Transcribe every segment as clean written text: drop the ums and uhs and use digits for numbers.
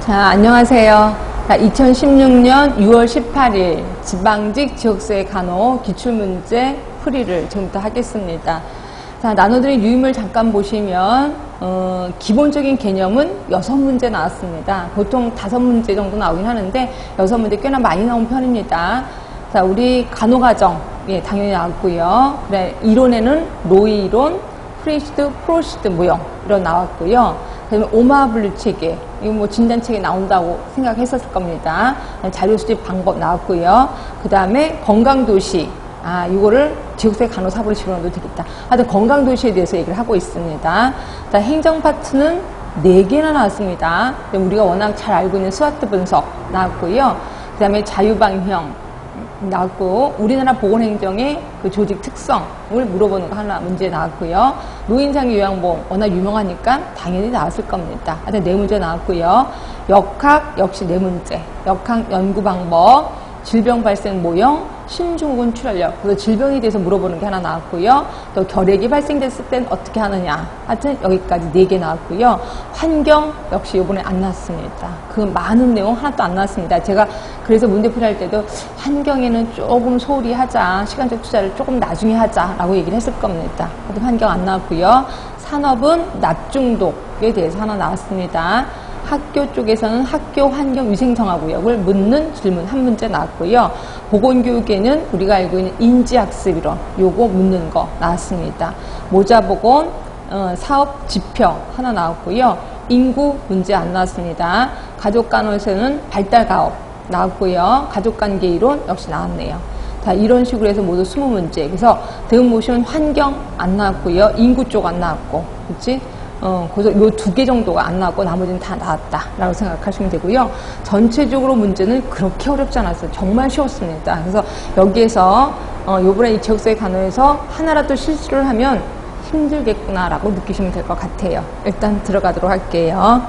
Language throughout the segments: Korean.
자, 안녕하세요. 자, 2016년 6월 18일 지방직 지역사회 간호 기출문제 풀이를 지금부터 하겠습니다. 자, 나눠드린 유인물 잠깐 보시면 기본적인 개념은 6문제 나왔습니다. 보통 5문제 정도 나오긴 하는데 6문제 꽤나 많이 나온 편입니다. 자, 우리 간호과정 당연히 나왔고요. 그래, 이론에는 로이 이론, 프리시드, 프로시드 모형 이런 나왔고요. 그다음에 오마블루 체계, 이거 뭐 진단책에 나온다고 생각했었을 겁니다. 자료 수집 방법 나왔고요. 그 다음에 건강도시, 이거를 지역사회 간호사부로 집어넣어도 되겠다. 하여튼 건강도시에 대해서 얘기를 하고 있습니다. 행정 파트는 4개나 나왔습니다. 우리가 워낙 잘 알고 있는 스와트 분석 나왔고요. 그 다음에 자유방형 나왔고, 우리나라 보건행정의 그 조직 특성을 물어보는 거 하나 문제 나왔고요. 노인장애 요양보험 워낙 유명하니까 당연히 나왔을 겁니다. 하여튼 4문제 나왔고요. 역학 역시 4문제. 역학 연구 방법, 질병 발생 모형, 신증후군 출혈력. 그래서 질병에 대해서 물어보는 게 하나 나왔고요. 또 결핵이 발생됐을 땐 어떻게 하느냐. 하여튼 여기까지 4개 나왔고요. 환경 역시 이번에 안 나왔습니다. 그 많은 내용 하나도 안 나왔습니다. 제가 그래서 문제풀이 할 때도 환경에는 조금 소홀히 하자, 시간적 투자를 조금 나중에 하자라고 얘기를 했을 겁니다. 하여튼 환경 안 나왔고요. 산업은 납중독에 대해서 하나 나왔습니다. 학교 쪽에서는 학교 환경 위생정화구역을 묻는 질문 한 문제 나왔고요. 보건교육에는 우리가 알고 있는 인지학습 이론, 요거 묻는 거 나왔습니다. 모자보건, 사업 지표 하나 나왔고요. 인구 문제 안 나왔습니다. 가족간호에서는 발달가업 나왔고요. 가족관계 이론 역시 나왔네요. 자, 이런 식으로 해서 모두 20문제. 그래서 대응 보시면 환경 안 나왔고요. 인구 쪽 안 나왔고, 그렇지? 그래서 요 2개 정도가 안 나왔고 나머지는 다 나왔다라고 생각하시면 되고요. 전체적으로 문제는 그렇게 어렵지 않았어요. 정말 쉬웠습니다. 그래서 여기에서 요번에 이 지역사회 간호에서 하나라도 실수를 하면 힘들겠구나라고 느끼시면 될 것 같아요. 일단 들어가도록 할게요.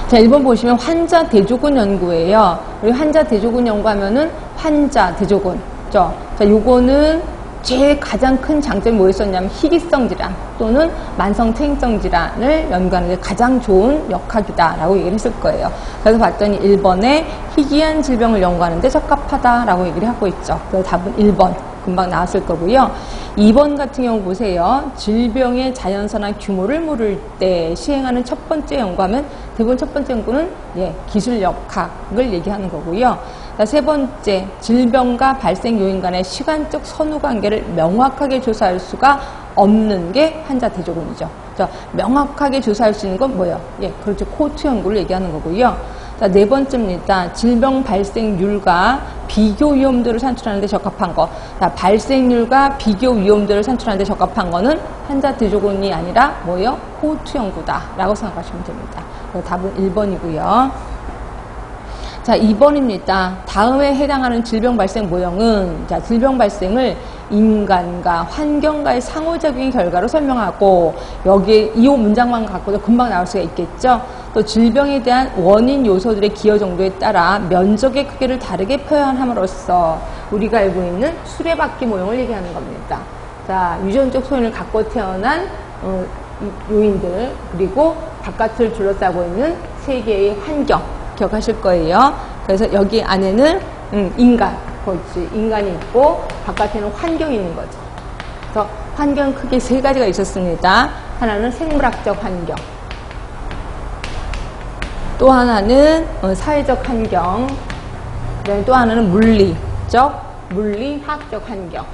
자, 1번 보시면 환자 대조군 연구예요. 우리 환자 대조군 연구하면은 환자 대조군. 자, 요거는 제일 가장 큰 장점이 뭐였었냐면 희귀성 질환 또는 만성 퇴행성 질환을 연구하는 데 가장 좋은 역학이다라고 얘기를 했을 거예요. 그래서 봤더니 1번에 희귀한 질병을 연구하는 데 적합하다라고 얘기를 하고 있죠. 그래서 답은 1번 금방 나왔을 거고요. 2번 같은 경우 보세요. 질병의 자연산화 규모를 모를 때 시행하는 첫 번째 연구하면 대부분 첫 번째 연구는 기술 역학을 얘기하는 거고요. 세 번째, 질병과 발생 요인 간의 시간적 선후 관계를 명확하게 조사할 수가 없는 게 환자 대조군이죠. 명확하게 조사할 수 있는 건 뭐예요? 그렇죠. 코호트 연구를 얘기하는 거고요. 자, 4번째입니다. 질병 발생률과 비교 위험도를 산출하는 데 적합한 거. 자, 발생률과 비교 위험도를 산출하는 데 적합한 거는 환자 대조군이 아니라 뭐예요? 코호트 연구다라고 생각하시면 됩니다. 답은 1번이고요. 자, 2번입니다. 다음에 해당하는 질병 발생 모형은, 자, 질병 발생을 인간과 환경과의 상호작용의 결과로 설명하고, 여기에 이 문장만 갖고도 금방 나올 수가 있겠죠? 또 질병에 대한 원인 요소들의 기여 정도에 따라 면적의 크기를 다르게 표현함으로써 우리가 알고 있는 수레바퀴 모형을 얘기하는 겁니다. 자, 유전적 소인을 갖고 태어난 요인들, 그리고 바깥을 둘러싸고 있는 세계의 환경, 기억하실 거예요. 그래서 여기 안에는 인간, 그렇지, 인간이 있고 바깥에는 환경이 있는 거죠. 그래서 환경 크게 3가지가 있었습니다. 하나는 생물학적 환경, 또 하나는 사회적 환경, 그다음에 또 하나는 물리학적 환경.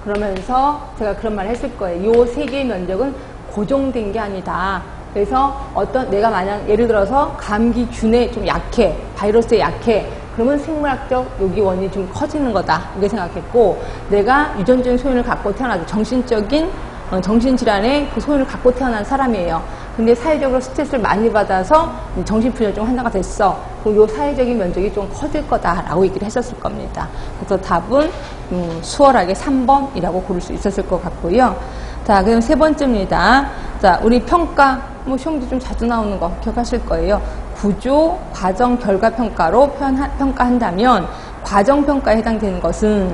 그러면서 제가 그런 말을 했을 거예요. 요 3개의 면적은 고정된 게 아니다. 그래서 내가 만약 예를 들어서 감기균에 좀 약해, 바이러스에 약해, 그러면 생물학적 여기 원인이 좀 커지는 거다. 이렇게 생각했고, 내가 유전적인 소인을 갖고 태어나서 정신적인 정신질환의 그 소인을 갖고 태어난 사람이에요. 근데 사회적으로 스트레스를 많이 받아서 정신분열증 환자가 됐어. 그럼 요 사회적인 면적이 좀 커질 거다라고 얘기를 했었을 겁니다. 그래서 답은 수월하게 3번이라고 고를 수 있었을 것 같고요. 자, 그럼 3번째입니다. 자, 우리 평가, 시험도 좀 자주 나오는 거 기억하실 거예요. 구조, 과정, 결과 평가로 평가한다면 과정평가에 해당되는 것은,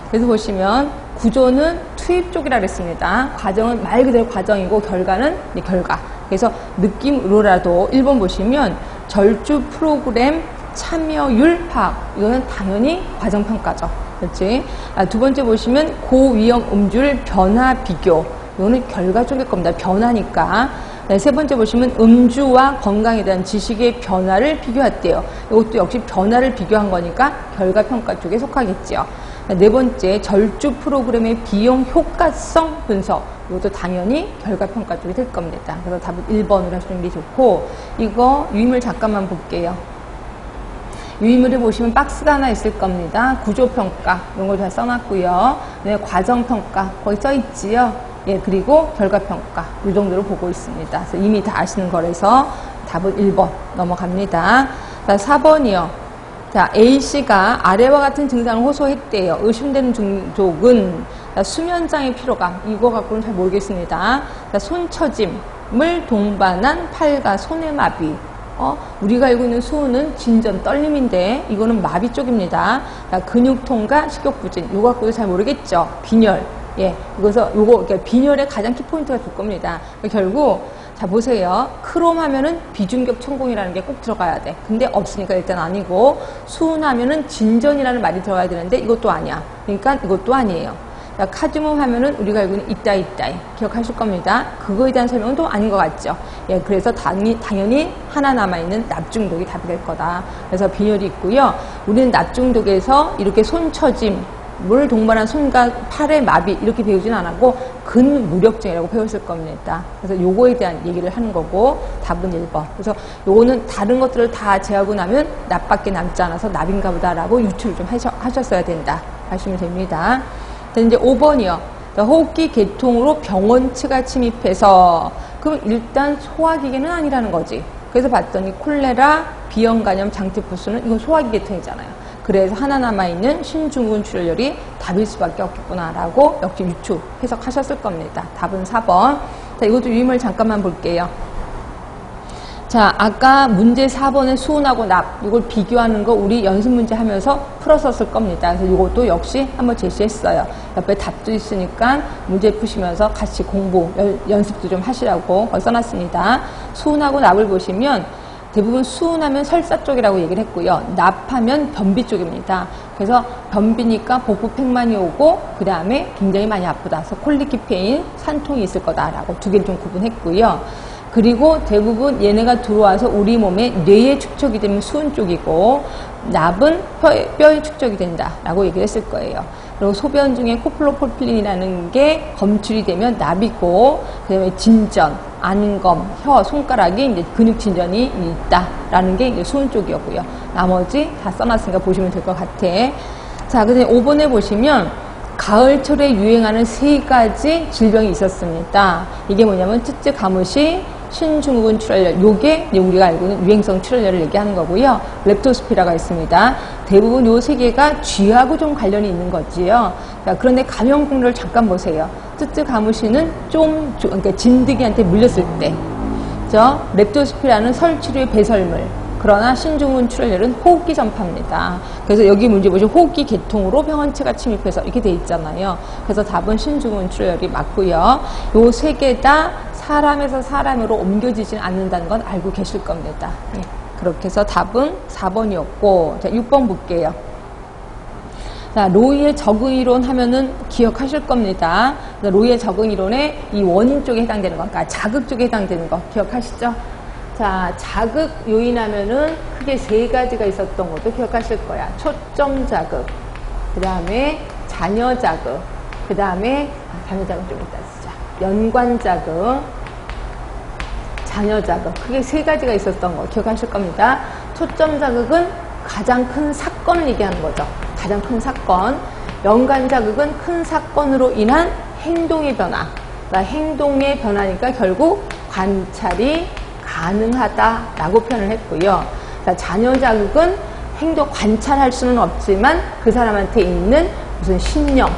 그래서 보시면 구조는 투입 쪽이라 그랬습니다. 과정은 말 그대로 과정이고 결과는 결과. 그래서 느낌으로라도 1번 보시면 절주 프로그램 참여율 파악. 이거는 당연히 과정평가죠. 그렇지? 두 번째 보시면 고위험 음주율 변화 비교. 이거는 결과 쪽일 겁니다. 변화니까. 네, 세 번째 보시면 음주와 건강에 대한 지식의 변화를 비교했대요. 이것도 역시 변화를 비교한 거니까 결과평가 쪽에 속하겠죠. 네 번째, 절주 프로그램의 비용 효과성 분석. 이것도 당연히 결과평가 쪽이 될 겁니다. 그래서 답은 1번으로 하시는 게 좋고, 이거 유의물 잠깐만 볼게요. 유의물을 보시면 박스가 하나 있을 겁니다. 구조평가, 이런 걸 잘 써놨고요. 네, 과정평가, 거기 써있지요. 예, 그리고 결과평가, 이 정도로 보고 있습니다. 그래서 이미 다 아시는 거라서 답은 1번 넘어갑니다. 자, 4번이요. 자, A씨가 아래와 같은 증상을 호소했대요. 의심되는 중독은 수면장애 피로감, 이거 갖고는 잘 모르겠습니다. 자, 손처짐을 동반한 팔과 손의 마비. 우리가 알고 있는 수은은 진전, 떨림인데 이거는 마비 쪽입니다. 자, 근육통과 식욕부진, 이거 갖고도 잘 모르겠죠. 빈혈. 예, 그러니까 빈혈의 가장 키포인트가 될 겁니다. 결국, 자, 보세요. 크롬 하면은 비중격 천공이라는 게 꼭 들어가야 돼. 근데 없으니까 일단 아니고, 수은 하면은 진전이라는 말이 들어가야 되는데 이것도 아니야. 그러니까 이것도 아니에요. 자, 카드뮴 하면은 우리가 알고 있는 이따이 기억하실 겁니다. 그거에 대한 설명은 또 아닌 것 같죠. 예, 그래서 당연히 하나 남아있는 납중독이 답이 될 거다. 그래서 빈혈이 있고요. 우리는 납중독에서 이렇게 손처짐, 물 동반한 손과 팔의 마비 이렇게 배우진 않았고 근무력증이라고 배웠을 겁니다. 그래서 요거에 대한 얘기를 하는 거고 답은 1번. 그래서 요거는 다른 것들을 다 제하고 나면 납밖에 남지 않아서 납인가 보다라고 유추를 좀 하셨어야 된다 하시면 됩니다. 이제 5번이요. 호흡기 계통으로 병원치가 침입해서 그럼 일단 소화기계는 아니라는 거지. 그래서 봤더니 콜레라, 비형 간염, 장티푸스는 이건 소화기 계통이잖아요. 그래서 하나 남아있는 신중근 출혈이 답일 수밖에 없겠구나라고 역시 유추 해석하셨을 겁니다. 답은 4번. 자, 이것도 유의물 잠깐만 볼게요. 자, 아까 문제 4번의 수은하고 납, 이걸 비교하는 거 우리 연습 문제 하면서 풀었었을 겁니다. 그래서 이것도 역시 한번 제시했어요. 옆에 답도 있으니까 문제 푸시면서 같이 공부, 연습도 좀 하시라고 거기 써놨습니다. 수은하고 납을 보시면 대부분 수은하면 설사 쪽이라고 얘기를 했고요. 납하면 변비 쪽입니다. 그래서 변비니까 복부팩 많이 오고 그 다음에 굉장히 많이 아프다. 그래서 콜리키페인, 산통이 있을 거다라고 두 개를 좀 구분했고요. 그리고 대부분 얘네가 들어와서 우리 몸에 뇌에 축적이 되면 수은 쪽이고 납은 뼈에 축적이 된다라고 얘기를 했을 거예요. 그리고 소변 중에 코플로폴필린이라는 게 검출이 되면 납이고 그다음에 진전, 안검, 혀, 손가락이 이제 근육 진전이 있다라는 게 이제 수은 쪽이었고요. 나머지 다 써놨으니까 보시면 될 것 같아. 자, 그다음에 5번에 보시면 가을철에 유행하는 3가지 질병이 있었습니다. 이게 뭐냐면 쯔쯔 가무시, 신중근 출혈열, 요게 우리가 알고 있는 유행성 출혈열을 얘기하는 거고요. 렙토스피라가 있습니다. 대부분 요 3개가 쥐하고 좀 관련이 있는 거지요. 자, 그런데 감염 경로를 잠깐 보세요. 쯔쯔 가무시는 그러니까 진드기한테 물렸을 때, 렙토스피라는 설치류의 배설물. 그러나 신중근 출혈열은 호흡기 전파입니다. 그래서 여기 문제 보시면 호흡기 계통으로 병원체가 침입해서 이렇게 돼 있잖아요. 그래서 답은 신중근 출혈열이 맞고요. 요 3개 다 사람에서 사람으로 옮겨지진 않는다는 건 알고 계실 겁니다. 예, 그렇게 해서 답은 4번이었고, 자, 6번 볼게요. 자, 로이의 적응이론 하면은 기억하실 겁니다. 로이의 적응이론의 이 원인 쪽에 해당되는 거, 그러니까 자극 쪽에 해당되는 거 기억하시죠? 자, 자극 요인 하면은 크게 3가지가 있었던 것도 기억하실 거야. 초점 자극, 그 다음에 잔여 자극, 그 다음에 잔여 자극 좀 이따 쓰자. 연관 자극, 잔여 자극. 크게 3가지가 있었던 거 기억하실 겁니다. 초점 자극은 가장 큰 사건을 얘기하는 거죠. 가장 큰 사건. 연관 자극은 큰 사건으로 인한 행동의 변화. 그러니까 행동의 변화니까 결국 관찰이 가능하다라고 표현을 했고요. 자, 잔여 자극은 행동 관찰할 수는 없지만 그 사람한테 있는 무슨 신념,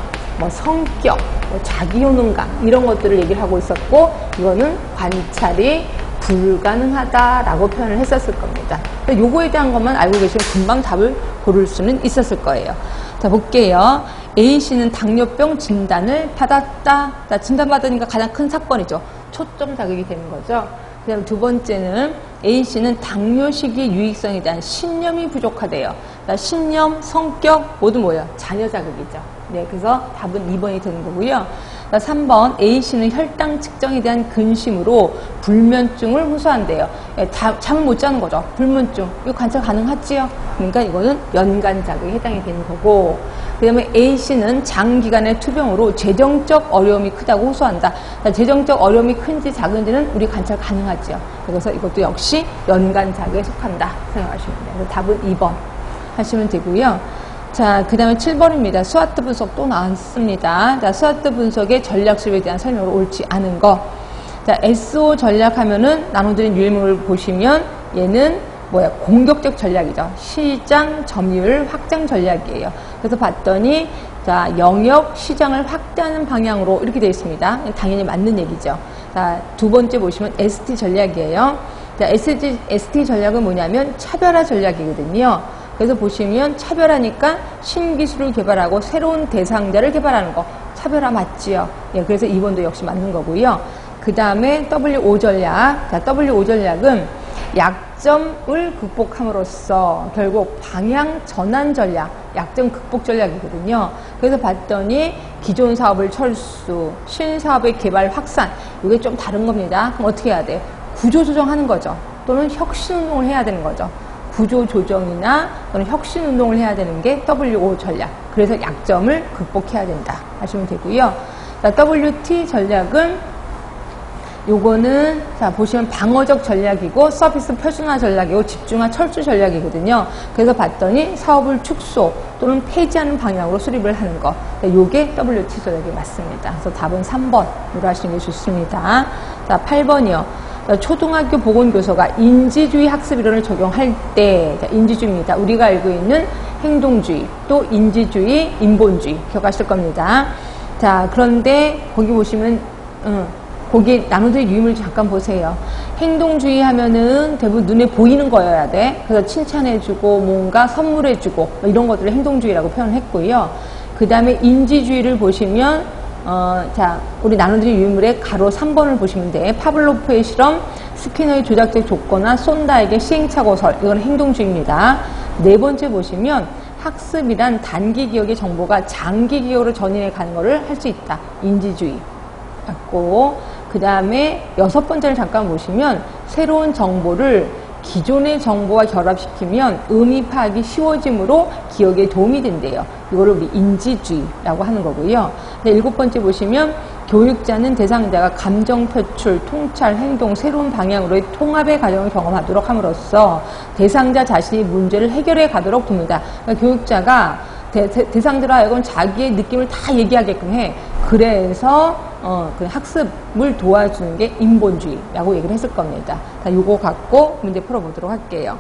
성격, 자기 효능감 이런 것들을 얘기를 하고 있었고 이거는 관찰이 불가능하다라고 표현을 했었을 겁니다. 요거에 대한 것만 알고 계시면 금방 답을 고를 수는 있었을 거예요. 자, 볼게요. A씨는 당뇨병 진단을 받았다. 자, 진단받으니까 가장 큰 사건이죠. 초점 자극이 되는 거죠. 그 다음 2번째는 A씨는 당뇨 시기 유익성에 대한 신념이 부족하대요. 그러니까 신념, 성격 모두 뭐예요? 자녀 자극이죠. 네, 그래서 답은 2번이 되는 거고요. 3번 A씨는 혈당 측정에 대한 근심으로 불면증을 호소한대요. 예, 잠을 못 자는 거죠. 불면증. 이거 관찰 가능하지요? 그러니까 이거는 연간 자극에 해당이 되는 거고, 그 다음에 A씨는 장기간의 투병으로 재정적 어려움이 크다고 호소한다. 재정적 어려움이 큰지 작은지는 우리 관찰 가능하지요. 그래서 이것도 역시 연간 자극에 속한다 생각하시면 돼요. 그래서 답은 2번 하시면 되고요. 자, 그 다음에 7번입니다. 스와트 분석 또 나왔습니다. 자, 스와트 분석의 전략 수립에 대한 설명으로 옳지 않은 거. 자, SO 전략하면은 나눠드린 유형을 보시면 얘는 뭐야? 공격적 전략이죠. 시장 점유율 확장 전략이에요. 그래서 봤더니 자, 영역 시장을 확대하는 방향으로 이렇게 되어 있습니다. 당연히 맞는 얘기죠. 자, 두 번째 보시면 ST 전략이에요. 자, ST 전략은 뭐냐면 차별화 전략이거든요. 그래서 보시면 차별하니까 신기술을 개발하고 새로운 대상자를 개발하는 거. 차별화 맞지요? 예, 그래서 2번도 역시 맞는 거고요. 그 다음에 WO 전략. 자, WO 전략은 약점을 극복함으로써 결국 방향 전환 전략, 약점 극복 전략이거든요. 그래서 봤더니 기존 사업을 철수, 신사업의 개발 확산. 이게 좀 다른 겁니다. 그럼 어떻게 해야 돼? 구조 조정하는 거죠. 또는 혁신 운동을 해야 되는 거죠. 구조 조정이나 또는 혁신 운동을 해야 되는 게 WO 전략. 그래서 약점을 극복해야 된다 하시면 되고요. 자, WT 전략은 요거는 자 보시면 방어적 전략이고 서비스 표준화 전략이고 집중화 철수 전략이거든요. 그래서 봤더니 사업을 축소 또는 폐지하는 방향으로 수립을 하는 거. 요게 WT 전략이 맞습니다. 그래서 답은 3번으로 하시는 게 좋습니다. 자, 8번이요. 초등학교 보건교사가 인지주의 학습이론을 적용할 때, 자, 인지주의입니다. 우리가 알고 있는 행동주의, 또 인지주의, 인본주의 기억하실 겁니다. 자, 그런데 거기 보시면 거기 나눠드린 유형을 잠깐 보세요. 행동주의 하면은 대부분 눈에 보이는 거여야 돼. 그래서 칭찬해주고 뭔가 선물해주고 이런 것들을 행동주의라고 표현했고요. 그 다음에 인지주의를 보시면 자, 우리 나눠드린 유인물의 가로 3번을 보시면 돼. 파블로프의 실험, 스키너의 조작적 조건화, 쏜다에게 시행착오설. 이건 행동주의입니다. 네 번째 보시면 학습이란 단기 기억의 정보가 장기 기억으로 전이해 가는 것을 할 수 있다. 인지주의. 맞고, 그 다음에 여섯 번째를 잠깐 보시면 새로운 정보를 기존의 정보와 결합시키면 의미 파악이 쉬워지므로 기억에 도움이 된대요. 이거를 우리 인지주의라고 하는 거고요. 일곱 번째 보시면 교육자는 대상자가 감정 표출, 통찰, 행동, 새로운 방향으로의 통합의 과정을 경험하도록 함으로써 대상자 자신이 문제를 해결해 가도록 돕니다. 그러니까 교육자가 대상자로 하여금 자기의 느낌을 다 얘기하게끔 해. 그래서 그 학습을 도와주는 게 인본주의라고 얘기를 했을 겁니다. 자, 요거 갖고 문제 풀어보도록 할게요.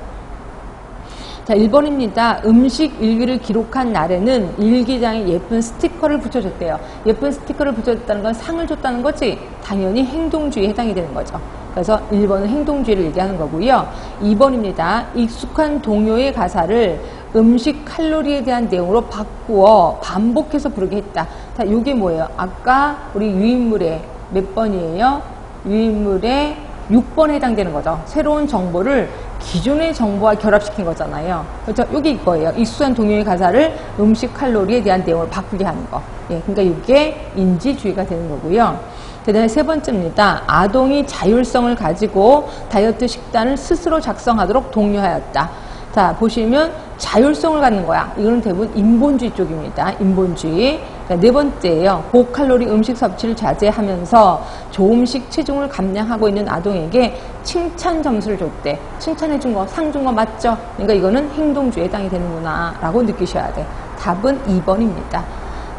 자, 1번입니다. 음식 일기를 기록한 날에는 일기장에 예쁜 스티커를 붙여줬대요. 예쁜 스티커를 붙여줬다는 건 상을 줬다는 거지? 당연히 행동주의에 해당이 되는 거죠. 그래서 1번은 행동주의를 얘기하는 거고요. 2번입니다. 익숙한 동요의 가사를 음식 칼로리에 대한 내용으로 바꾸어 반복해서 부르게 했다. 자, 이게 뭐예요? 아까 우리 유인물의 몇 번이에요? 유인물의 6번에 해당되는 거죠. 새로운 정보를 기존의 정보와 결합시킨 거잖아요. 그렇죠? 여기 이거예요. 익숙한 동요의 가사를 음식 칼로리에 대한 내용으로 바꾸게 하는 거. 예, 그러니까 이게 인지주의가 되는 거고요. 그 다음에 세 번째입니다. 아동이 자율성을 가지고 다이어트 식단을 스스로 작성하도록 독려하였다. 자, 보시면 자율성을 갖는 거야. 이거는 대부분 인본주의 쪽입니다. 인본주의. 자, 네 번째예요. 고칼로리 음식 섭취를 자제하면서 조음식 체중을 감량하고 있는 아동에게 칭찬 점수를 줬대. 칭찬해준 거, 상 준 거 맞죠? 그러니까 이거는 행동주의에 해당이 되는구나 라고 느끼셔야 돼. 답은 2번입니다.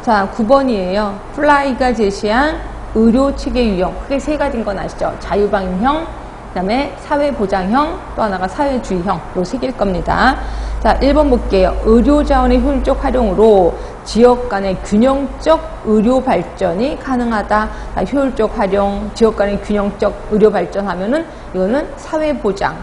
자, 9번이에요. 플라이가 제시한 의료 체계 유형. 크게 세 가지인 건 아시죠? 자유방임형, 그 다음에 사회보장형, 또 하나가 사회주의형. 요 세 개일 겁니다. 자, 1번 볼게요. 의료자원의 효율적 활용으로 지역 간의 균형적 의료 발전이 가능하다. 자, 효율적 활용, 지역 간의 균형적 의료 발전하면은 이거는 사회보장.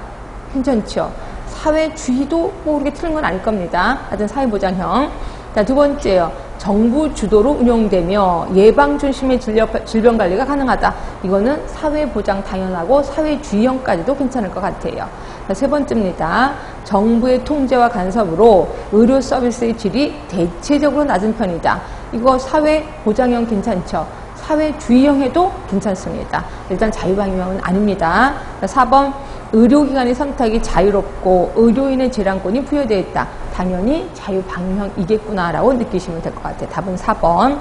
괜찮죠? 사회주의도 뭐 그렇게 틀린 건 아닐 겁니다. 하여튼 사회보장형. 자, 두 번째요. 정부 주도로 운영되며 예방 중심의 질병 관리가 가능하다. 이거는 사회보장 당연하고 사회주의형까지도 괜찮을 것 같아요. 자, 세 번째입니다. 정부의 통제와 간섭으로 의료 서비스의 질이 대체적으로 낮은 편이다. 이거 사회보장형 괜찮죠? 사회주의형에도 괜찮습니다. 일단 자유방임형은 아닙니다. 4번 의료기관의 선택이 자유롭고 의료인의 재량권이 부여되어 있다. 당연히 자유방임형이겠구나라고 느끼시면 될 것 같아요. 답은 4번.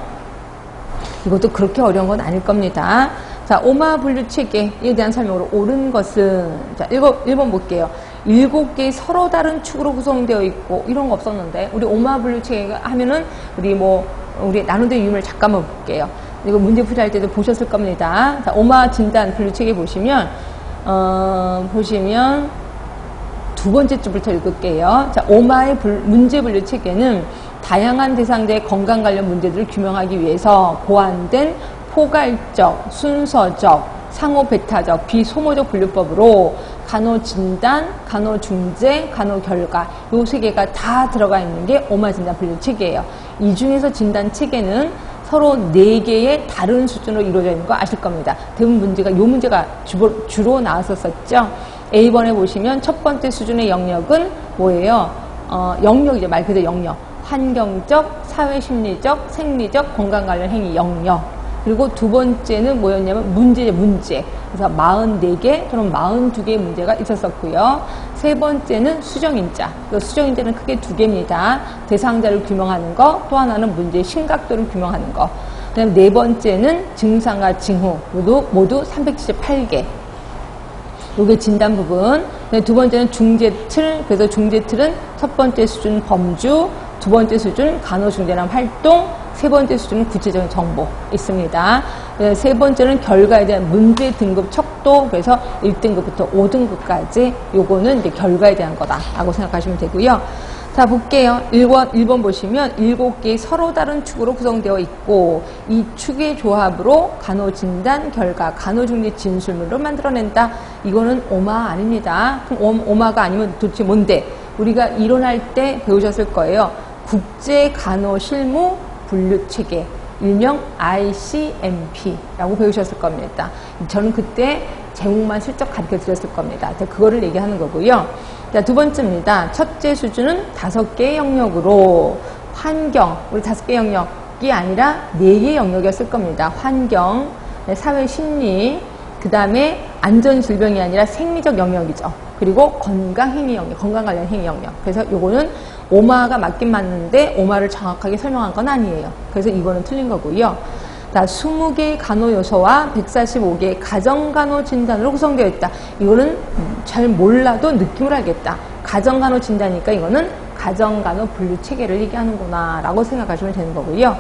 이것도 그렇게 어려운 건 아닐 겁니다. 자, 오마 분류 체계에 대한 설명으로 옳은 것은, 자, 1번 볼게요. 7개의 서로 다른 축으로 구성되어 있고, 이런 거 없었는데, 우리 오마 분류 체계 하면은, 우리 나누된 유형을 잠깐만 볼게요. 이거 문제 풀이할 때도 보셨을 겁니다. 자, 오마 진단 분류 체계 보시면 두 번째 줄부터 읽을게요. 자, 오마의 문제 분류 체계는 다양한 대상자의 건강 관련 문제들을 규명하기 위해서 고안된 포괄적, 순서적, 상호배타적, 비소모적 분류법으로 간호진단, 간호중재, 간호결과 요 세 개가 다 들어가 있는 게 오마 진단 분류 체계예요. 이 중에서 진단 체계는 서로 4개의 다른 수준으로 이루어져 있는 거 아실 겁니다. 대부분 문제가 요 문제가 주로 나왔었죠. A번에 보시면 첫 번째 수준의 영역은 뭐예요? 영역이죠. 말 그대로 영역. 환경적, 사회심리적, 생리적, 건강 관련 행위 영역. 그리고 두 번째는 뭐였냐면 문제. 그래서 44개 또는 42개의 문제가 있었었고요. 세 번째는 수정인자. 수정인자는 크게 2개입니다. 대상자를 규명하는 거, 또 하나는 문제의 심각도를 규명하는 거. 그다음 네 번째는 증상과 징후. 모두 378개. 요게 진단 부분. 두 번째는 중재틀. 그래서 중재틀은 첫 번째 수준 범주, 두 번째 수준 간호중재랑 활동, 세 번째 수준은 구체적인 정보 있습니다. 세 번째는 결과에 대한 문제 등급 척도, 그래서 1등급부터 5등급까지 요거는 이제 결과에 대한 거다라고 생각하시면 되고요. 자, 볼게요. 1번 보시면 7개의 서로 다른 축으로 구성되어 있고 이 축의 조합으로 간호진단 결과, 간호중재 진술물을 만들어낸다. 이거는 오마 아닙니다. 그럼 오마가 아니면 도대체 뭔데? 우리가 이론할 때 배우셨을 거예요. 국제간호실무 분류체계, 일명 ICMP라고 배우셨을 겁니다. 저는 그때 제목만 슬쩍 가르쳐 드렸을 겁니다. 그거를 얘기하는 거고요. 자, 두 번째입니다. 첫째 수준은 5개의 영역으로 환경, 우리 5개 영역이 아니라 4개의 영역이었을 겁니다. 환경, 사회심리, 그 다음에 안전질병이 아니라 생리적 영역이죠. 그리고 건강행위 영역, 건강 관련 행위 영역. 그래서 요거는 오마가 맞긴 맞는데 오마를 정확하게 설명한 건 아니에요. 그래서 이거는 틀린 거고요. 자, 20개의 간호 요소와 145개의 가정간호 진단으로 구성되어 있다. 이거는 잘 몰라도 느낌을 알겠다. 가정간호 진단이니까 이거는 가정간호 분류 체계를 얘기하는구나 라고 생각하시면 되는 거고요.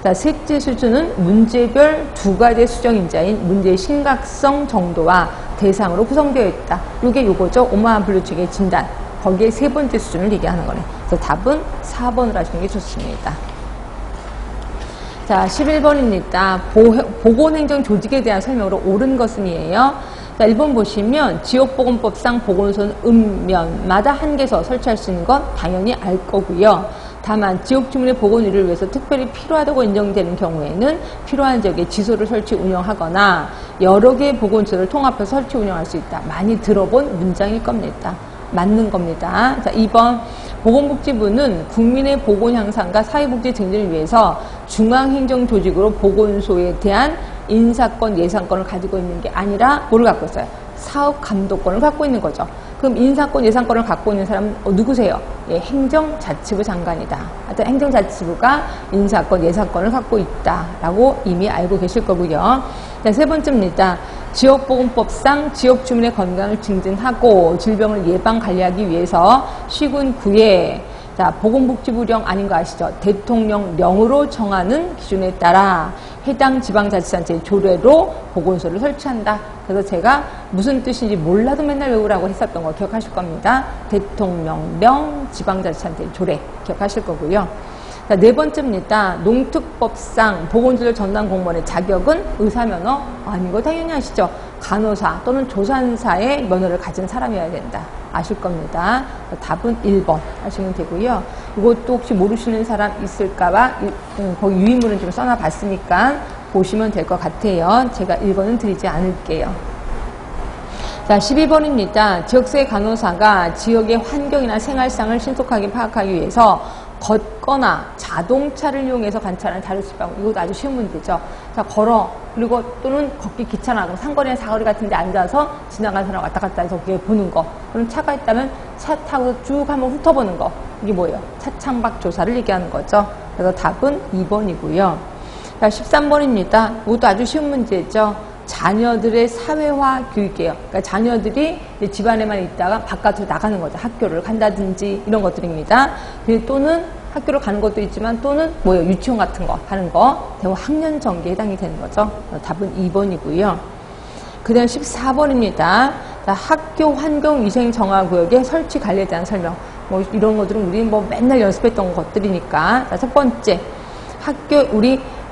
자, 셋째 수준은 문제별 2가지의 수정인자인 문제의 심각성 정도와 대상으로 구성되어 있다. 이게 요거죠. 오마 분류 체계 진단. 거기에 세 번째 수준을 얘기하는 거네. 그래서 답은 4번으로 하시는 게 좋습니다. 자, 11번입니다. 보건행정 조직에 대한 설명으로 옳은 것은이에요. 자, 1번 보시면 지역보건법상 보건소는 읍면마다 한 개서 설치할 수 있는 건 당연히 알 거고요. 다만 지역 주민의 보건 의료를 위해서 특별히 필요하다고 인정되는 경우에는 필요한 지역에 지소를 설치 운영하거나 여러 개의 보건소를 통합해서 설치 운영할 수 있다. 많이 들어본 문장일 겁니다. 맞는 겁니다. 자, 2번 보건복지부는 국민의 보건 향상과 사회복지 증진을 위해서 중앙행정조직으로 보건소에 대한 인사권, 예산권을 가지고 있는 게 아니라 뭐를 갖고 있어요? 사업감독권을 갖고 있는 거죠. 그럼 인사권, 예산권을 갖고 있는 사람은 누구세요? 예, 행정자치부 장관이다. 하여튼 행정자치부가 인사권, 예산권을 갖고 있다라고 이미 알고 계실 거고요. 자, 세 번째입니다. 지역보건법상 지역 주민의 건강을 증진하고 질병을 예방 관리하기 위해서 시군구에 자, 보건복지부령 아닌 거 아시죠? 대통령령으로 정하는 기준에 따라 해당 지방자치단체 조례로 보건소를 설치한다. 그래서 제가 무슨 뜻인지 몰라도 맨날 외우라고 했었던 거 기억하실 겁니다. 대통령령 지방자치단체 조례 기억하실 거고요. 자, 네 번째입니다. 농특법상 보건진료 전담 공무원의 자격은 의사면허 아니고 당연히 아시죠? 간호사 또는 조산사의 면허를 가진 사람이어야 된다. 아실 겁니다. 답은 1번 하시면 되고요. 이것도 혹시 모르시는 사람 있을까봐 거기 유인물은 좀 써놔봤으니까 보시면 될 것 같아요. 제가 1번은 드리지 않을게요. 자, 12번입니다. 지역사회 간호사가 지역의 환경이나 생활상을 신속하게 파악하기 위해서 걷거나 자동차를 이용해서 관찰하는 자료수집하고, 이것도 아주 쉬운 문제죠. 자, 걸어, 그리고 또는 걷기 귀찮아하고 상거리나 사거리 같은 데 앉아서 지나가는 사람 왔다 갔다 해서 그게 보는 거. 그럼 차가 있다면 차 타고 쭉 한번 훑어보는 거. 이게 뭐예요? 차창밖 조사를 얘기하는 거죠. 그래서 답은 2번이고요. 자, 13번입니다. 이것도 아주 쉬운 문제죠. 자녀들의 사회화 교육이에요. 그러니까 자녀들이 집안에만 있다가 바깥으로 나가는 거죠. 학교를 간다든지 이런 것들입니다. 또는 학교를 가는 것도 있지만 또는 뭐예요? 유치원 같은 거 하는 거. 대부분 학년 전개에 해당이 되는 거죠. 답은 2번이고요. 그 다음 14번입니다. 학교 환경위생 정화구역의 설치 관리에 대한 설명. 뭐 이런 것들은 우리 뭐 맨날 연습했던 것들이니까. 자, 첫 번째,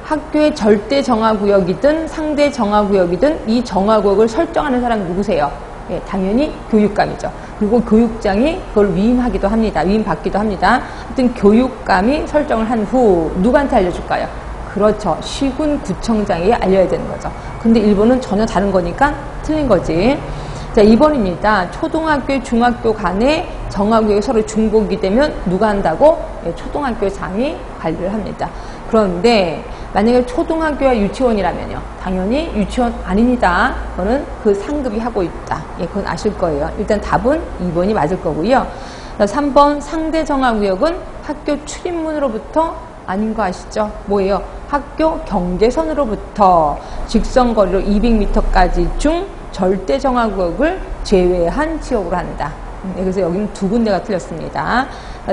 학교의 절대 정화구역이든 상대 정화구역이든 이 정화구역을 설정하는 사람이 누구세요? 예, 당연히 교육감이죠. 그리고 교육장이 그걸 위임하기도 합니다. 위임받기도 합니다. 하여튼 교육감이 설정을 한 후 누구한테 알려줄까요? 그렇죠. 시군구청장에게 알려야 되는 거죠. 근데 일본은 전혀 다른 거니까 틀린 거지. 자, 2번입니다. 초등학교, 중학교 간에 정화구역이 서로 중복이 되면 누가 한다고? 예, 초등학교장이 관리를 합니다. 그런데 만약에 초등학교와 유치원이라면요. 당연히 유치원 아닙니다. 그거는 그 상급이 하고 있다. 예, 그건 아실 거예요. 일단 답은 2번이 맞을 거고요. 3번 상대 정화구역은 학교 출입문으로부터 아닌 거 아시죠? 뭐예요? 학교 경계선으로부터 직선거리로 200m까지 중 절대 정화구역을 제외한 지역으로 한다. 그래서 여기는 두 군데가 틀렸습니다.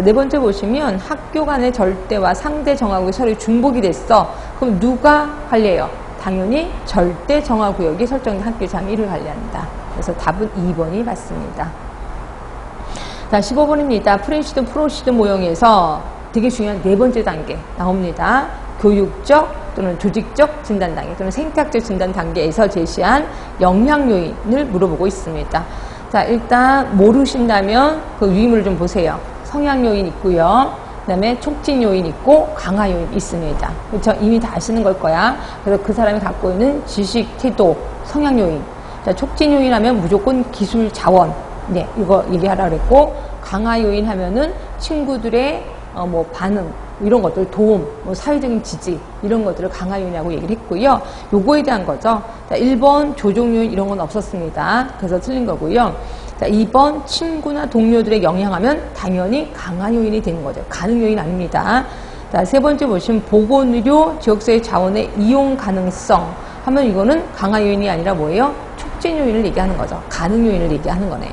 네 번째 보시면 학교 간의 절대와 상대 정화구역이 서로 중복이 됐어. 그럼 누가 관리해요? 당연히 절대 정화구역이 설정된 학교장이 이를 관리한다. 그래서 답은 2번이 맞습니다. 자, 15번입니다. 프린시든 프로시드 모형에서 되게 중요한 네 번째 단계 나옵니다. 교육적 또는 조직적 진단 단계 또는 생태학적 진단 단계에서 제시한 영향 요인을 물어보고 있습니다. 자, 일단 모르신다면 그 유인물을 좀 보세요. 성향 요인 있고요. 그 다음에 촉진 요인 있고 강화 요인 있습니다. 그렇죠? 이미 다 아시는 걸 거야. 그래서 그 사람이 갖고 있는 지식, 태도, 성향 요인. 자, 촉진 요인 하면 무조건 기술 자원. 네, 이거 얘기하라 그랬고, 강화 요인 하면은 친구들의 뭐 반응, 이런 것들, 도움, 뭐 사회적인 지지, 이런 것들을 강화 요인이라고 얘기를 했고요. 요거에 대한 거죠. 자, 1번 조종 요인 이런 건 없었습니다. 그래서 틀린 거고요. 자, 2번 친구나 동료들의 영향하면 당연히 강화 요인이 되는 거죠. 가능 요인 아닙니다. 자, 세 번째 보시면 보건의료 지역사회 자원의 이용 가능성 하면 이거는 강화 요인이 아니라 뭐예요? 촉진 요인을 얘기하는 거죠. 가능 요인을 얘기하는 거네.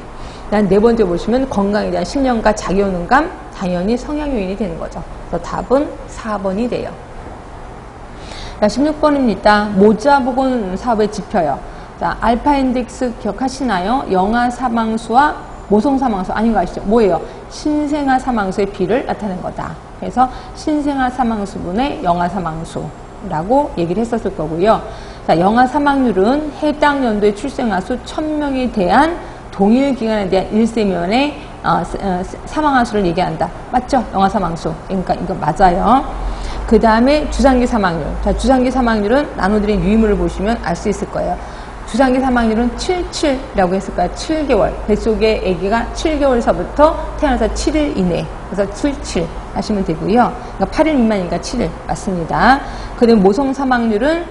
네 번째 보시면 건강에 대한 신념과 자기효능감, 당연히 성향 요인이 되는 거죠. 그래서 답은 4번이 돼요. 자, 16번입니다. 모자보건 사업의 지표요. 자, 알파 인덱스 기억하시나요? 영아 사망수와 모성 사망수 아닌 거 아시죠? 뭐예요? 신생아 사망수의 비를 나타낸 거다. 그래서 신생아 사망수분의 영아 사망수라고 얘기를 했었을 거고요. 자, 영아 사망률은 해당 연도의 출생아 수 1000명에 대한 동일 기간에 대한 1세면의 사망한 수를 얘기한다. 맞죠? 영아 사망수. 그러니까 이거 맞아요. 그 다음에 주상기 사망률. 자, 주상기 사망률은 나눠드린 유의물을 보시면 알 수 있을 거예요. 주상기 사망률은 77이라고 했을까요? 7개월. 뱃속의 아기가 7개월서부터 태어나서 7일 이내. 그래서 77 하시면 되고요. 그러니까 8일 미만이니까 7일 맞습니다. 그리고 모성 사망률은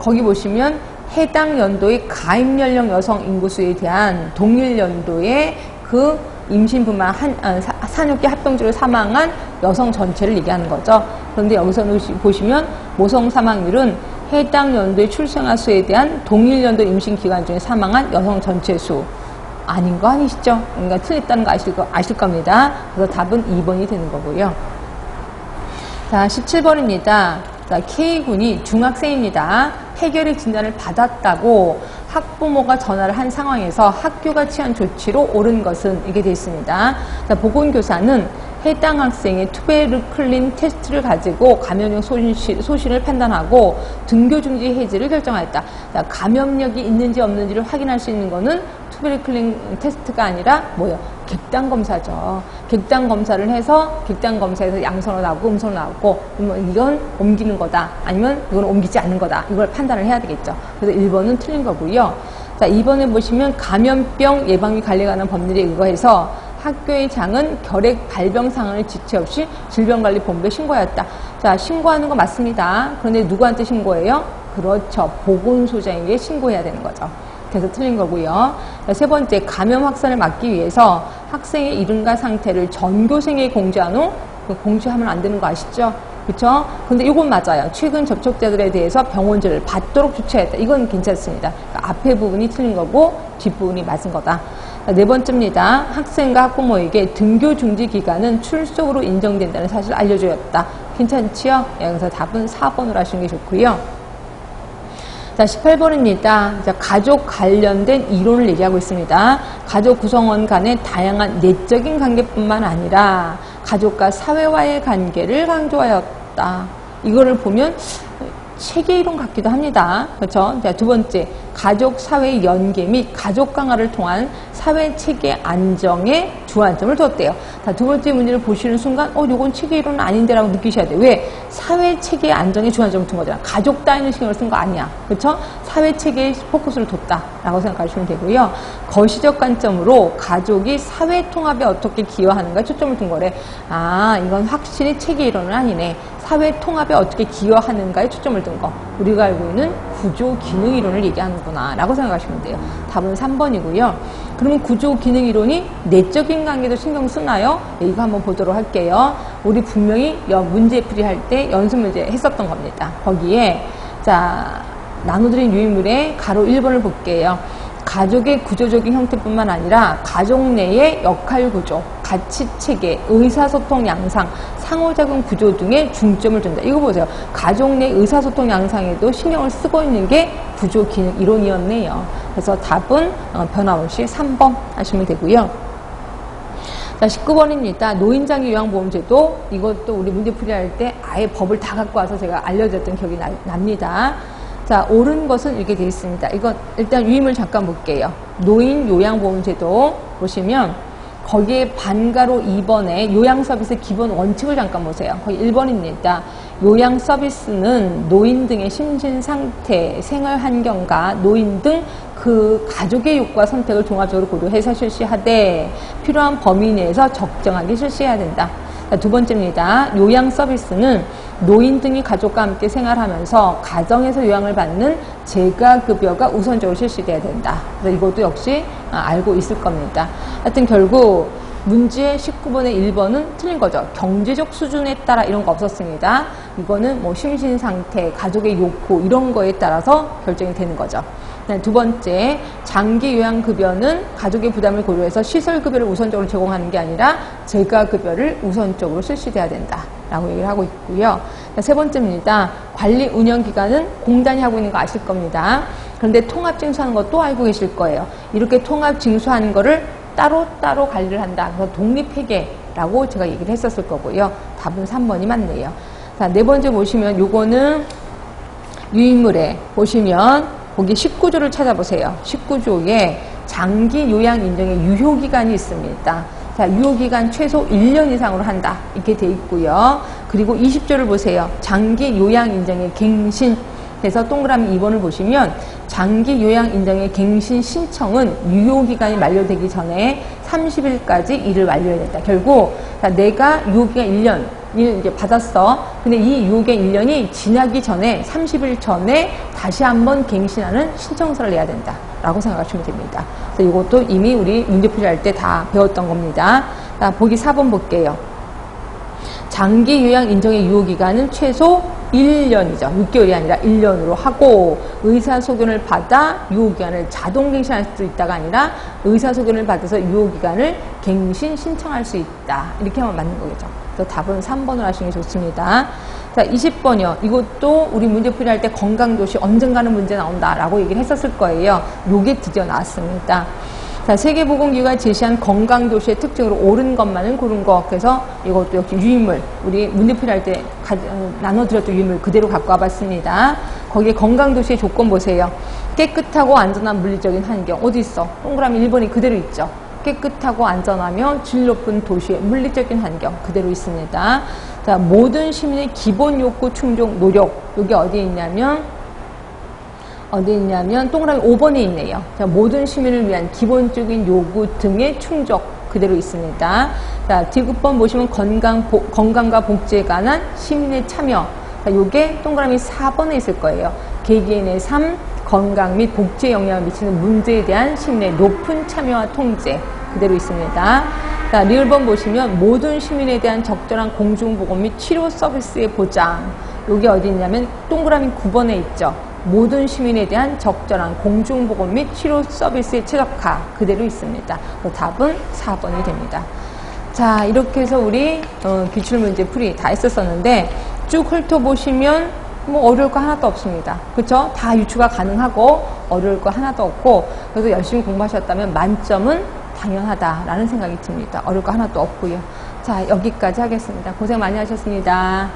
거기 보시면 해당 연도의 가입 연령 여성 인구수에 대한 동일 연도의 그 임신부만 산후기 합병증으로 사망한 여성 전체를 얘기하는 거죠. 그런데 여기서 보시면 모성 사망률은 해당 연도의 출생아 수에 대한 동일 연도 임신 기간 중에 사망한 여성 전체 수 아닌 거 아니시죠? 그러니까 틀렸다는 거 아실 겁니다. 그래서 답은 2번이 되는 거고요. 자, 17번입니다. 자, K군이 중학생입니다. 폐결핵 진단을 받았다고 학부모가 전화를 한 상황에서 학교가 취한 조치로 옳은 것은 이게 되어 있습니다. 자, 보건교사는 해당 학생의 투베르클린 테스트를 가지고 감염력 소실을 판단하고 등교 중지 해지를 결정하였다. 자, 감염력이 있는지 없는지를 확인할 수 있는 것은 투베리클린 테스트가 아니라 뭐예요? 객단 검사죠. 객단 검사를 해서 객단 검사에서 양성으로 나오고 음성으로 나오고 그러면 이건 옮기는 거다. 아니면 이건 옮기지 않는 거다. 이걸 판단을 해야 되겠죠. 그래서 1번은 틀린 거고요. 자, 2번에 보시면 감염병 예방 및 관리에 관한 법률에 의거해서 학교의 장은 결핵 발병 상황을 지체 없이 질병관리본부에 신고하였다. 자, 신고하는 거 맞습니다. 그런데 누구한테 신고해요? 그렇죠. 보건소장에게 신고해야 되는 거죠. 그래서 틀린 거고요. 자, 세 번째, 감염 확산을 막기 위해서 학생의 이름과 상태를 전교생에게 공지한 후 공지하면 안 되는 거 아시죠? 그렇죠? 근데 이건 맞아요. 최근 접촉자들에 대해서 병원제를 받도록 조치했다. 이건 괜찮습니다. 그러니까 앞에 부분이 틀린 거고 뒷부분이 맞은 거다. 자, 네 번째입니다. 학생과 학부모에게 등교 중지 기간은 출석으로 인정된다는 사실을 알려주었다. 괜찮지요? 예, 그래서 답은 4번으로 하시는 게 좋고요. 자, 18번입니다. 자, 가족 관련된 이론을 얘기하고 있습니다. 가족 구성원 간의 다양한 내적인 관계뿐만 아니라 가족과 사회와의 관계를 강조하였다. 이거를 보면 체계 이론 같기도 합니다. 그렇죠? 자, 두 번째, 가족 사회 연계 및 가족 강화를 통한 사회 체계 안정에 주안점을 뒀대요. 자, 두 번째 문제를 보시는 순간, 요건 체계 이론은 아닌데라고 느끼셔야 돼요. 왜? 사회 체계 안정에 주안점을 둔 거잖아. 가족 따위는 신경을 쓴 거 아니야. 그렇죠? 사회 체계에 포커스를 뒀다라고 생각하시면 되고요. 거시적 관점으로 가족이 사회 통합에 어떻게 기여하는가 초점을 둔 거래. 아, 이건 확실히 체계 이론은 아니네. 사회 통합에 어떻게 기여하는가에 초점을 둔 거. 우리가 알고 있는 구조 기능 이론을 얘기하는구나 라고 생각하시면 돼요. 답은 3번이고요. 그러면 구조 기능 이론이 내적인 관계도 신경 쓰나요? 네, 이거 한번 보도록 할게요. 우리 분명히 문제풀이 할 때 연습 문제 했었던 겁니다. 거기에 자, 나눠드린 유인물의 가로 1번을 볼게요. 가족의 구조적인 형태뿐만 아니라 가족 내의 역할 구조, 가치 체계, 의사소통 양상, 상호작용 구조 등에 중점을 둔다. 이거 보세요. 가족 내 의사소통 양상에도 신경을 쓰고 있는 게 구조 기능 이론이었네요. 그래서 답은 변함없이 3번 하시면 되고요. 자, 19번입니다. 노인장기 요양보험제도. 이것도 우리 문제풀이 할 때 아예 법을 다 갖고 와서 제가 알려줬던 기억이 납니다. 자, 옳은 것은 이렇게 되어 있습니다. 이거 일단 유임을 잠깐 볼게요. 노인 요양보험제도 보시면 거기에 반가로 2번에 요양서비스 기본 원칙을 잠깐 보세요. 거기 1번입니다. 요양서비스는 노인 등의 심신상태, 생활환경과 노인 등 그 가족의 욕구와 선택을 종합적으로 고려해서 실시하되 필요한 범위 내에서 적정하게 실시해야 된다. 자, 두 번째입니다. 요양 서비스는 노인 등이 가족과 함께 생활하면서 가정에서 요양을 받는 재가급여가 우선적으로 실시돼야 된다. 그래서 이것도 역시 알고 있을 겁니다. 하여튼 결국 문제 19번의 1번은 틀린 거죠. 경제적 수준에 따라 이런 거 없었습니다. 이거는 뭐 심신상태, 가족의 욕구 이런 거에 따라서 결정이 되는 거죠. 두 번째, 장기 요양급여는 가족의 부담을 고려해서 시설급여를 우선적으로 제공하는 게 아니라 재가급여를 우선적으로 실시돼야 된다라고 얘기를 하고 있고요. 세 번째입니다. 관리 운영기관은 공단이 하고 있는 거 아실 겁니다. 그런데 통합징수하는 것도 알고 계실 거예요. 이렇게 통합징수하는 거를 따로따로 관리를 한다. 그래서 독립회계라고 제가 얘기를 했었을 거고요. 답은 3번이 맞네요. 자, 네 번째 보시면 요거는 유인물에 보시면 거기 19조를 찾아보세요. 19조에 장기 요양 인정의 유효기간이 있습니다. 자, 유효기간 최소 1년 이상으로 한다. 이렇게 돼 있고요. 그리고 20조를 보세요. 장기 요양 인정의 갱신. 그래서 동그라미 2번을 보시면 장기 요양 인정의 갱신 신청은 유효기간이 만료되기 전에 30일까지 일을 완료해야 된다. 결국 내가 유효기간 1년 을 이제 받았어. 근데 이 유효기간 1년이 지나기 전에 30일 전에 다시 한번 갱신하는 신청서를 내야 된다. 라고 생각하시면 됩니다. 그래서 이것도 이미 우리 문제풀이 할 때 다 배웠던 겁니다. 자, 보기 4번 볼게요. 장기 요양 인정의 유효기간은 최소 1년이죠. 6개월이 아니라 1년으로 하고 의사소견을 받아 유효기간을 자동 갱신할 수 있다가 아니라 의사소견을 받아서 유효기간을 갱신 신청할 수 있다. 이렇게 하면 맞는 거겠죠. 그래서 답은 3번을 하시는 게 좋습니다. 자, 20번이요. 이것도 우리 문제풀이 할 때 건강도시 언젠가는 문제 나온다라고 얘기를 했었을 거예요. 요게 드디어 나왔습니다. 자, 세계보건기구가 제시한 건강도시의 특징으로 옳은 것만은 고른 거. 그래서 이것도 역시 유인물, 우리 문제풀이 할 때 나눠드렸던 유인물 그대로 갖고 와봤습니다. 거기에 건강도시의 조건 보세요. 깨끗하고 안전한 물리적인 환경. 어디 있어? 동그라미 1번이 그대로 있죠. 깨끗하고 안전하며 질 높은 도시의 물리적인 환경 그대로 있습니다. 자, 모든 시민의 기본 욕구 충족 노력. 여기 어디에 있냐면 동그라미 5번에 있네요. 자, 모든 시민을 위한 기본적인 요구 등의 충족 그대로 있습니다. 자, 디귿번 보시면 건강과 복지에 관한 시민의 참여. 자, 요게 동그라미 4번에 있을 거예요. 개개인의 삶, 건강 및 복지에 영향을 미치는 문제에 대한 시민의 높은 참여와 통제 그대로 있습니다. 자, 리을번 보시면 모든 시민에 대한 적절한 공중보건 및 치료 서비스의 보장. 여기 어디 있냐면 동그라미 9번에 있죠. 모든 시민에 대한 적절한 공중보건 및 치료 서비스의 최적화 그대로 있습니다. 답은 4번이 됩니다. 자, 이렇게 해서 우리 기출문제 풀이 다 했었었는데 쭉 훑어보시면 뭐 어려울 거 하나도 없습니다. 그쵸? 다 유추가 가능하고 어려울 거 하나도 없고 그래서 열심히 공부하셨다면 만점은 당연하다라는 생각이 듭니다. 어려울 거 하나도 없고요. 자, 여기까지 하겠습니다. 고생 많이 하셨습니다.